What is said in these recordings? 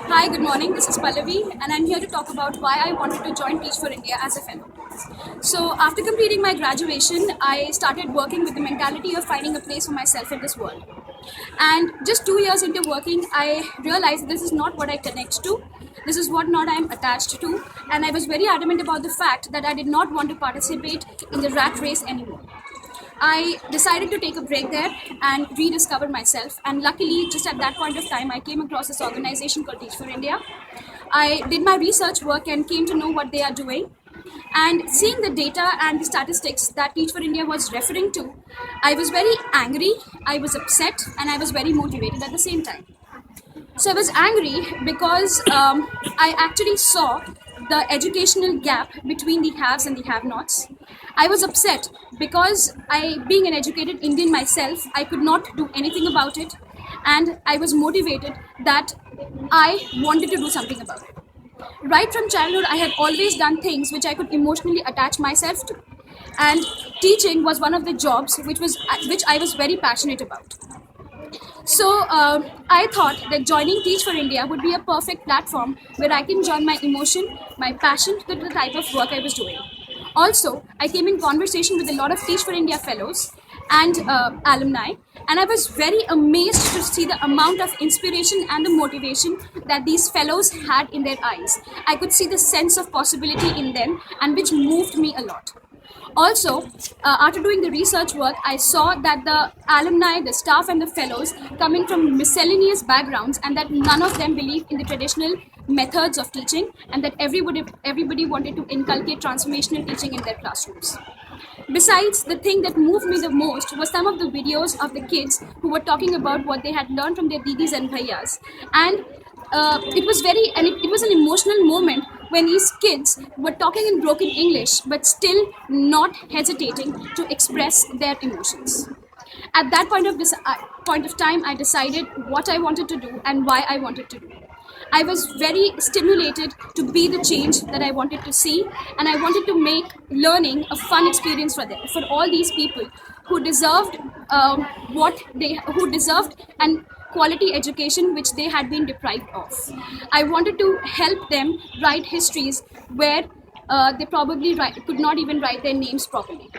Hi, good morning. This is Pallavi, and I'm here to talk about why I wanted to join Teach for India as a fellow. So, after completing my graduation, I started working with the mentality of finding a place for myself in this world. And just 2 years into working, I realized this is not what I connect to. This is what not I'm attached to, and I was very adamant about the fact that I did not want to participate in the rat race anymore. I decided to take a break there and rediscover myself. And luckily, just at that point of time, I came across this organization called Teach for India. I did my research work and came to know what they are doing. And seeing the data and the statistics that Teach for India was referring to, I was very angry, I was upset, and I was very motivated at the same time. So I was angry because I actually saw the educational gap between the haves and the have-nots. I was upset because being an educated Indian myself, I could not do anything about it, and I was motivated that I wanted to do something about it. Right from childhood, I had always done things which I could emotionally attach myself to, and teaching was one of the jobs which I was very passionate about. So I thought that joining Teach for India would be a perfect platform where I can join my emotion, my passion to the type of work I was doing. Also, I came in conversation with a lot of Teach for India fellows and alumni, and I was very amazed to see the amount of inspiration and the motivation that these fellows had in their eyes. I could see the sense of possibility in them, and which moved me a lot. Also, after doing the research work, I saw that the alumni, the staff, and the fellows coming from miscellaneous backgrounds, and that none of them believed in the traditional methods of teaching, and that everybody wanted to inculcate transformational teaching in their classrooms. Besides, the thing that moved me the most was some of the videos of the kids who were talking about what they had learned from their didis and bhaiyas, and it was an emotional moment when these kids were talking in broken English but still not hesitating to express their emotions. At that point of time, I decided what I wanted to do and why I wanted to do. I was very stimulated to be the change that I wanted to see, and I wanted to make learning a fun experience for them, for all these people who deserved who deserved and quality education which they had been deprived of. I wanted to help them write histories where they probably could not even write their names properly.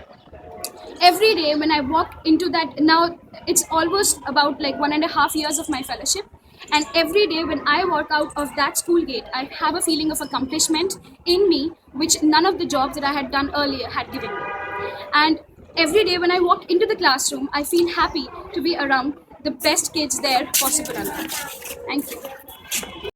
Every day when I walk into that, now it's almost about like 1.5 years of my fellowship, and every day when I walk out of that school gate, I have a feeling of accomplishment in me which none of the jobs that I had done earlier had given me. And every day when I walk into the classroom, I feel happy to be around the best kids there possible around. Thank you.